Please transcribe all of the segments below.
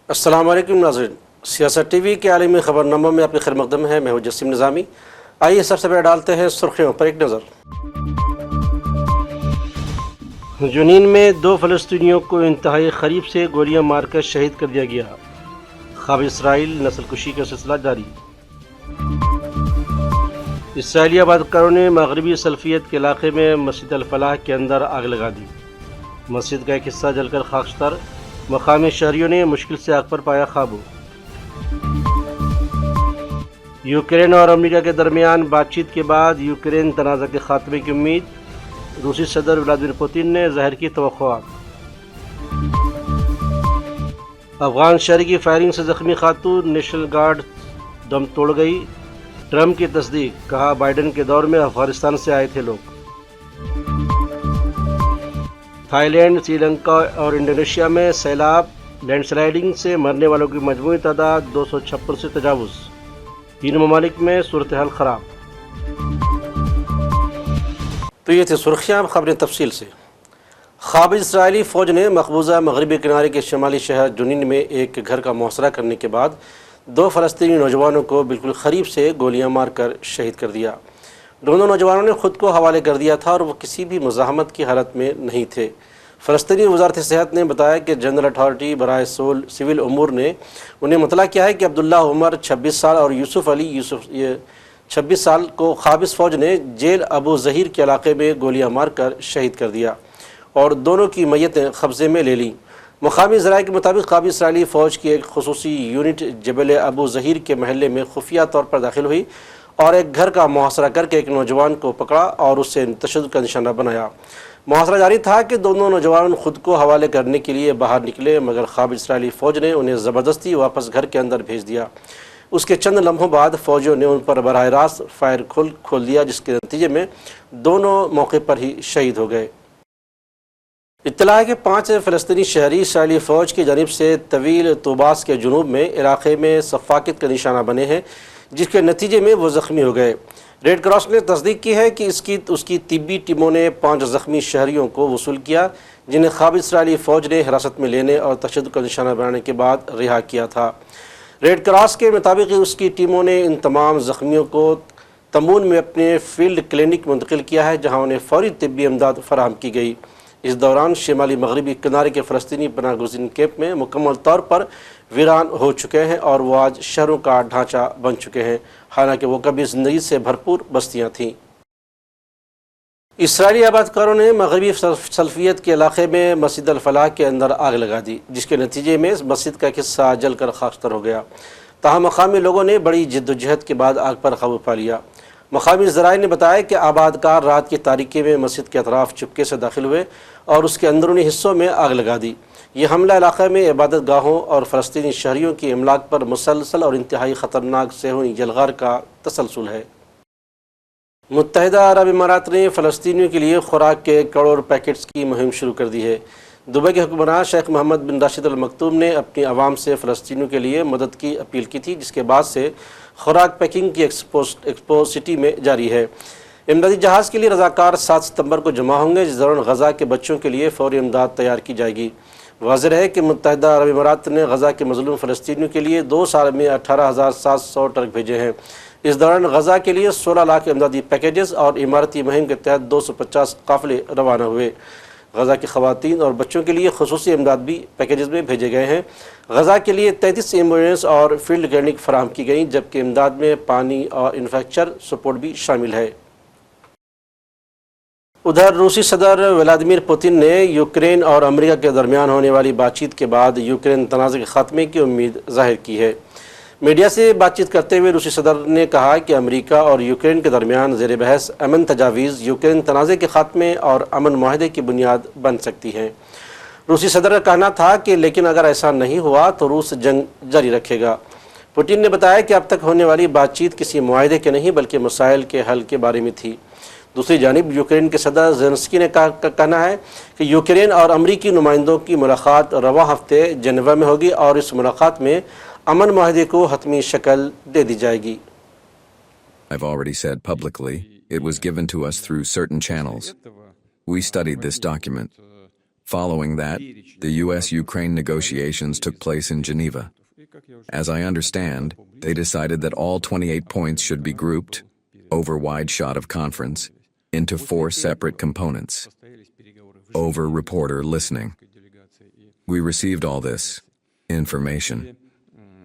السلام علیکم ناظرین، سیاست ٹی وی کے عالمی خبر ناموں میں آپ کی خیر مقدم ہے۔ میں ہوں جسیم نظامی۔ آئیے سب سے پہلے ڈالتے ہیں سرخیوں پر ایک نظر۔ جنین میں 2 فلسطینیوں کو انتہائی قریب سے گولیاں مار کر شہید کر دیا گیا۔ خواب اسرائیل، نسل کشی کا سلسلہ جاری۔ اسرائیلی آبادکاروں نے مغربی سلفیت کے علاقے میں مسجد الفلاح کے اندر آگ لگا دی۔ مسجد کا ایک حصہ جل کر خاکستر، مقامی شہریوں نے مشکل سے آگ پر پایا قابو۔ یوکرین اور امریکہ کے درمیان بات چیت کے بعد یوکرین تنازع کے خاتمے کی امید، روسی صدر ولادیمیر پوتن نے ظاہر کی توقعات۔ افغان شہری کی فائرنگ سے زخمی خاتون نیشنل گارڈ دم توڑ گئی، ٹرمپ کی تصدیق، کہا بائیڈن کے دور میں افغانستان سے آئے تھے لوگ۔ تھائی لینڈ، سری لنکا اور انڈونیشیا میں سیلاب، لینڈ سلائیڈنگ سے مرنے والوں کی مجموعی تعداد 256 سے تجاوز، 3 ممالک میں صورتحال خراب۔ تو یہ تھی سرخیاں، خبریں تفصیل سے۔ قابض اسرائیلی فوج نے مقبوضہ مغربی کنارے کے شمالی شہر جنین میں ایک گھر کا محاصرہ کرنے کے بعد 2 فلسطینی نوجوانوں کو بالکل قریب سے گولیاں مار کر شہید کر دیا۔ دونوں نوجوانوں نے خود کو حوالے کر دیا تھا اور وہ کسی بھی مزاحمت کی حالت میں نہیں تھے۔ فلسطینی وزارت صحت نے بتایا کہ جنرل اتھارٹی برائے سول امور نے انہیں مطلع کیا ہے کہ عبداللہ عمر 26 سال اور یوسف علی 26 سال کو قابض فوج نے جیل ابو ظہیر کے علاقے میں گولیاں مار کر شہید کر دیا اور دونوں کی میتیں قبضے میں لے لیں۔ مقامی ذرائع کے مطابق قابض اسرائیلی فوج کی ایک خصوصی یونٹ جبل ابو ظہیر کے محلے میں خفیہ طور پر داخل ہوئی اور ایک گھر کا محاصرہ کر کے ایک نوجوان کو پکڑا اور اسے تشدد کا نشانہ بنایا۔ محاصرہ جاری تھا کہ دونوں نوجوان خود کو حوالے کرنے کے لیے باہر نکلے، مگر قابض اسرائیلی فوج نے انہیں زبردستی واپس گھر کے اندر بھیج دیا۔ اس کے چند لمحوں بعد فوجیوں نے ان پر براہ راست فائر کھول دیا، جس کے نتیجے میں دونوں موقع پر ہی شہید ہو گئے۔ اطلاع ہے کہ 5 فلسطینی شہری اسرائیلی فوج کی جانب سے طویل طوباس کے جنوب میں علاقے میں سفاکت کا نشانہ بنے ہیں، جس کے نتیجے میں وہ زخمی ہو گئے۔ ریڈ کراس نے تصدیق کی ہے کہ اس کی طبی ٹیموں نے 5 زخمی شہریوں کو وصول کیا، جنہیں قابض اسرائیلی فوج نے حراست میں لینے اور تشدد کا نشانہ بنانے کے بعد رہا کیا تھا۔ ریڈ کراس کے مطابق اس کی ٹیموں نے ان تمام زخمیوں کو تمون میں اپنے فیلڈ کلینک منتقل کیا ہے، جہاں انہیں فوری طبی امداد فراہم کی گئی۔ اس دوران شمالی مغربی کنارے کے فلسطینی پناہ گزین کیمپ میں مکمل طور پر ویران ہو چکے ہیں اور وہ آج شہروں کا ڈھانچہ بن چکے ہیں، حالانکہ وہ کبھی زندگی سے بھرپور بستیاں تھیں۔ اسرائیلی آبادکاروں نے مغربی سلفیت کے علاقے میں مسجد الفلاح کے اندر آگ لگا دی، جس کے نتیجے میں مسجد کا ایک حصہ جل کر خاکستر ہو گیا۔ تاہم مقامی لوگوں نے بڑی جدوجہد کے بعد آگ پر قابو پا لیا۔ مقامی ذرائع نے بتایا کہ آبادکار رات کی تاریکی میں مسجد کے اطراف چپکے سے داخل ہوئے اور اس کے اندرونی حصوں میں آگ لگا دی۔ یہ حملہ علاقے میں عبادت گاہوں اور فلسطینی شہریوں کی املاک پر مسلسل اور انتہائی خطرناک صہیونی جلغار کا تسلسل ہے۔ متحدہ عرب امارات نے فلسطینیوں کے لیے خوراک کے 1 کروڑ پیکٹس کی مہم شروع کر دی ہے۔ دبئی کے حکمراں شیخ محمد بن راشد ال مکتوم نے اپنی عوام سے فلسطینیوں کے لیے مدد کی اپیل کی تھی، جس کے بعد سے خوراک پیکنگ کی ایکسپو سٹی میں جاری ہے۔ امدادی جہاز کے لیے رضاکار 7 ستمبر کو جمع ہوں گے، جس دوران غزہ کے بچوں کے لیے فوری امداد تیار کی جائے گی۔ واضح ہے کہ متحدہ عرب امارات نے غزہ کے مظلوم فلسطینیوں کے لیے 2 سال میں 18,700 ٹرک بھیجے ہیں۔ اس دوران غزہ کے لیے 16 لاکھ امدادی پیکیجز اور اماراتی مہم کے تحت 250 قافلے روانہ ہوئے۔ غزہ کی خواتین اور بچوں کے لیے خصوصی امداد بھی پیکیجز میں بھیجے گئے ہیں۔ غزہ کے لیے 33 ایمبولینس اور فیلڈ کلینک فراہم کی گئیں، جبکہ امداد میں پانی اور انفراسٹرکچر سپورٹ بھی شامل ہے۔ ادھر روسی صدر ولادیمیر پوتن نے یوکرین اور امریکہ کے درمیان ہونے والی بات چیت کے بعد یوکرین تنازع کے خاتمے کی امید ظاہر کی ہے۔ میڈیا سے بات چیت کرتے ہوئے روسی صدر نے کہا کہ امریکہ اور یوکرین کے درمیان زیر بحث امن تجاویز یوکرین تنازع کے خاتمے اور امن معاہدے کی بنیاد بن سکتی ہیں۔ روسی صدر کا کہنا تھا کہ لیکن اگر ایسا نہیں ہوا تو روس جنگ جاری رکھے گا۔ پوتن نے بتایا کہ اب تک ہونے والی بات چیت کسی معاہدے کے نہیں بلکہ مسائل کے حل کے بارے میں تھی۔ دوسری جانب یوکرین کے صدر زیلنسکی نے کہنا ہے کہ یوکرین اور امریکی نمائندوں کی ملاقات رواں ہفتے جنیوا میں ہوگی اور اس ملاقات میں امن معاہدے کو حتمی شکل دے دی جائے گی۔ I've already said publicly, it was given to us through certain channels. We studied this document. Following that, the US-Ukraine negotiations took place in Geneva. As I understand, they decided that all 28 points should be grouped, over wide shot of conference, into 4 separate components. Over reporter listening. We received all this information.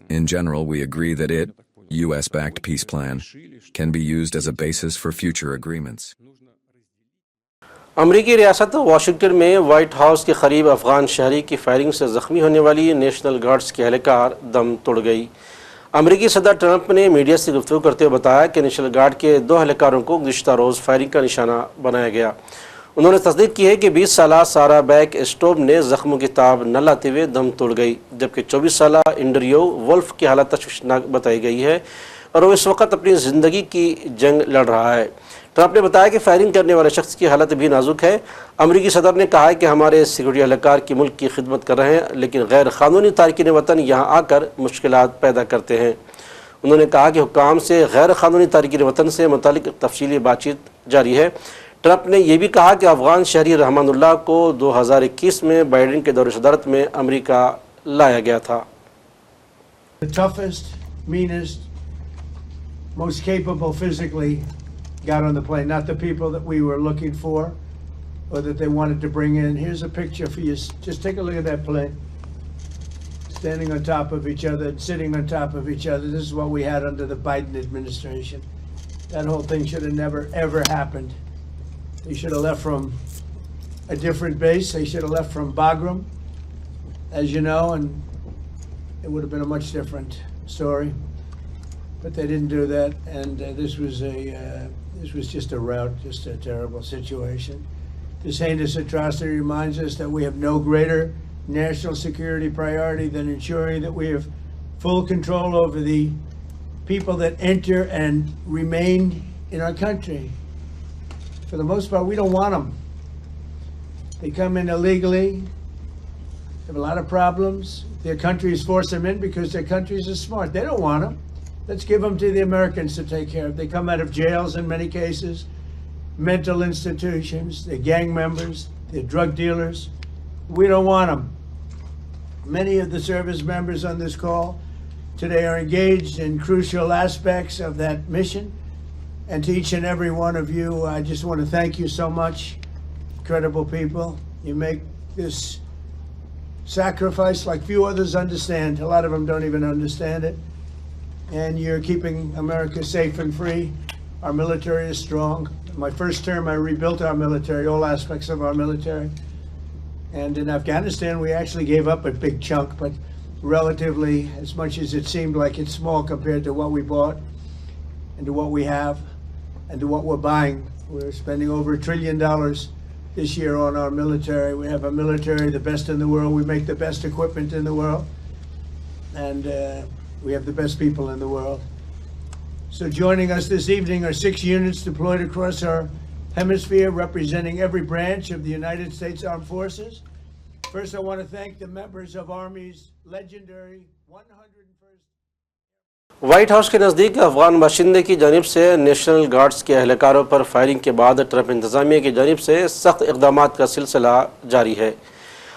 In general, we agree that it, US-backed peace plan, can be used as a basis for future agreements. امریکی ریاست Washington میں white house کے قریب افغان شہری کی firing سے زخمی ہونے والی نیشنل گارڈز کی اہلکار دم توڑ گئی۔ امریکی صدر ٹرمپ نے میڈیا سے گفتگو کرتے ہوئے بتایا کہ نیشنل گارڈ کے 2 اہلکاروں کو گزشتہ روز فائرنگ کا نشانہ بنایا گیا۔ انہوں نے تصدیق کی ہے کہ 20 سالہ سارا بیک اسٹوب نے زخموں کی تاب نہ لاتے ہوئے دم توڑ گئی، جبکہ 24 سالہ انڈریو ولف کی حالت تشویشناک بتائی گئی ہے اور وہ اس وقت اپنی زندگی کی جنگ لڑ رہا ہے۔ ٹرمپ نے بتایا کہ فائرنگ کرنے والے شخص کی حالت بھی نازک ہے۔ امریکی صدر نے کہا کہ ہمارے سیکورٹی اہلکار کی ملک کی خدمت کر رہے ہیں، لیکن غیر قانونی تارکین وطن یہاں آ کر مشکلات پیدا کرتے ہیں۔ انہوں نے کہا کہ حکام سے غیر قانونی تارکین وطن سے متعلق تفصیلی بات چیت جاری ہے۔ ٹرمپ نے یہ بھی کہا کہ افغان شہری رحمان اللہ کو 2021 میں بائیڈن کے دور صدارت میں امریکہ لایا گیا تھا۔ The toughest, meanest, most capable physically got on the plane, not the people that we were looking for or that they wanted to bring in. Here's a picture for you. Just take a look at that plane. Standing on top of each other, sitting on top of each other. This is what we had under the Biden administration. That whole thing should have never, ever happened. They should have left from a different base. They should have left from Bagram, as you know, and it would have been a much different story. But they didn't do that, and this was just a rout, just a terrible situation. This heinous atrocity reminds us that we have no greater national security priority than ensuring that we have full control over the people that enter and remain in our country. For the most part, we don't want them. They come in illegally, have a lot of problems. Their countries force them in because their countries are smart. They don't want them. Let's give them to the Americans to take care of. They come out of jails in many cases, mental institutions, they're gang members, they're drug dealers. We don't want them. Many of the service members on this call today are engaged in crucial aspects of that mission. And to each and every one of you, I just want to thank you so much. Incredible people. You make this sacrifice like few others understand. A lot of them don't even understand it. And you're keeping America safe and free. Our military is strong. My first term, I rebuilt our military, all aspects of our military. And in Afghanistan, we actually gave up a big chunk, but relatively, as much as it seemed like it's small compared to what we bought and to what we have and to what we're buying. We're spending over $1 trillion this year on our military. We have a military, the best in the world. We make the best equipment in the world. And we have the best people in the world. So joining us this evening are 6 units deployed across our hemisphere, representing every branch of the United States Armed Forces. First, I want to thank the members of Army's legendary 101st. White house کے نزدیک افغان باشندے کی جانب سے national guards کے اہلکاروں پر firing کے بعد ٹرمپ انتظامیہ کی جانب سے سخت اقدامات کا سلسلہ جاری ہے،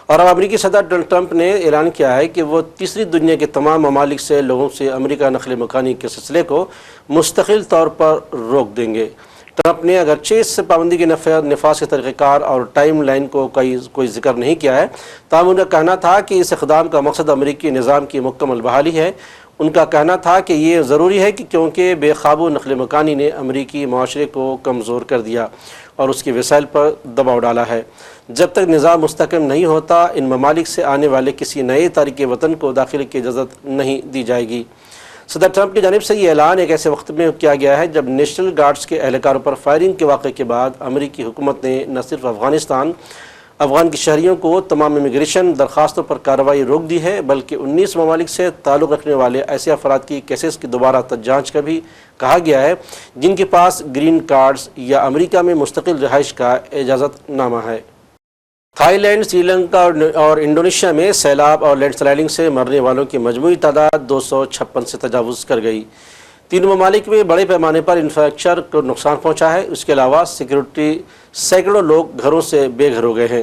اور اب امریکی صدر ڈونلڈ ٹرمپ نے اعلان کیا ہے کہ وہ تیسری دنیا کے تمام ممالک سے لوگوں سے امریکہ نقل مکانی کے سلسلے کو مستقل طور پر روک دیں گے۔ ٹرمپ نے اگرچہ اس پابندی کے نفاذ کے طریقہ کار اور ٹائم لائن کو کوئی ذکر نہیں کیا ہے، تاہم ان کا کہنا تھا کہ اس اقدام کا مقصد امریکی نظام کی مکمل بحالی ہے۔ ان کا کہنا تھا کہ یہ ضروری ہے کہ کیونکہ بے قابو نقل مکانی نے امریکی معاشرے کو کمزور کر دیا اور اس کے وسائل پر دباؤ ڈالا ہے۔ جب تک نظام مستحکم نہیں ہوتا، ان ممالک سے آنے والے کسی نئے تارکین وطن کو داخلے کی اجازت نہیں دی جائے گی۔ صدر ٹرمپ کی جانب سے یہ اعلان ایک ایسے وقت میں کیا گیا ہے جب نیشنل گارڈز کے اہلکاروں پر فائرنگ کے واقعے کے بعد امریکی حکومت نے نہ صرف افغان کے شہریوں کو تمام امیگریشن درخواستوں پر کارروائی روک دی ہے، بلکہ 19 ممالک سے تعلق رکھنے والے ایسے افراد کی کیسز کی دوبارہ جانچ کا بھی کہا گیا ہے جن کے پاس گرین کارڈز یا امریکہ میں مستقل رہائش کا اجازت نامہ ہے۔ تھائی لینڈ، سری لنکا اور انڈونیشیا میں سیلاب اور لینڈ سلائڈنگ سے مرنے والوں کی مجموعی تعداد 256 سے تجاوز کر گئی۔ تینوں ممالک میں بڑے پیمانے پر انفراسٹرکچر کو نقصان پہنچا ہے۔ اس کے علاوہ سیکورٹی سینکڑوں لوگ گھروں سے بے گھر ہو گئے ہیں۔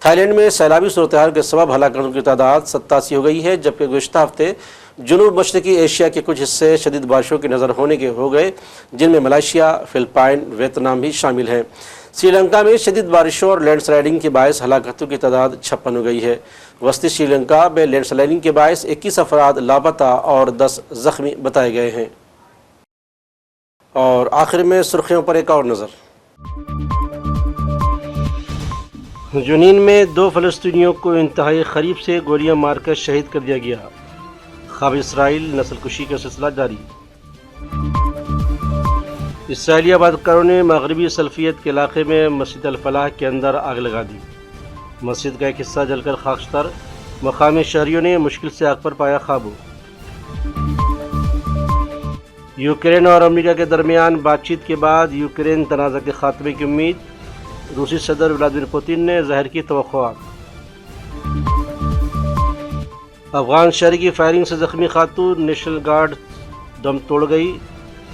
تھائی لینڈ میں سیلابی صورتحال کے سبب ہلاکتوں کی تعداد 87 ہو گئی ہے، جبکہ گزشتہ ہفتے جنوب مشرقی ایشیا کے کچھ حصے شدید بارشوں کی نظر ہونے کے ہو گئے، جن میں ملائیشیا، فلپائن، ویتنام بھی شامل ہیں۔ سری لنکا میں شدید بارشوں اور لینڈ سلائڈنگ کے باعث ہلاکتوں کی تعداد 56 ہو گئی ہے۔ وسطی سری لنکا میں لینڈ سلائڈنگ کے باعث 21 افراد لاپتہ اور 10 زخمی بتائے گئے ہیں۔ اور آخر میں سرخیوں پر ایک اور نظر۔ جنین میں 2 فلسطینیوں کو انتہائی قریب سے گولیاں مار کر شہید کر دیا گیا۔ خواب اسرائیل، نسل کشی کا سلسلہ جاری۔ اسرائیلی آبادکاروں نے مغربی سلفیت کے علاقے میں مسجد الفلاح کے اندر آگ لگا دی۔ مسجد کا ایک حصہ جل کر خاکستر، مقامی شہریوں نے مشکل سے آگ پر پایا قابو۔ یوکرین اور امریکہ کے درمیان بات چیت کے بعد یوکرین تنازع کے خاتمے کی امید، روسی صدر ولادیمیر پوتن نے ظاہر کی توقعات۔ افغان شہری کی فائرنگ سے زخمی خاتون نیشنل گارڈ دم توڑ گئی،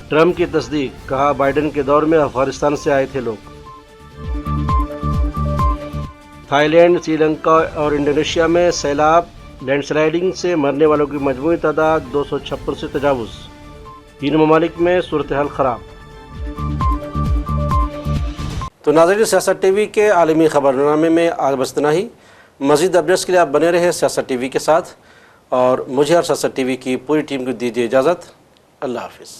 ٹرمپ کی تصدیق، کہا بائیڈن کے دور میں افغانستان سے آئے تھے لوگ۔ تھائی لینڈ، سری لنکا اور انڈونیشیا میں سیلاب، لینڈ سلائڈنگ سے مرنے والوں کی مجموعی تعداد 256 سے تجاوز، 3 ممالک میں صورتحال خراب۔ تو ناظرین، سیاست ٹی وی کے عالمی خبرنامے میں آج بس اتنا ہی۔ مزید اپڈیٹس کے لیے آپ بنے رہے سیاست ٹی وی کے ساتھ، اور مجھے اور سیاست ٹی وی کی پوری ٹیم کو دیجیے اجازت۔ اللہ حافظ۔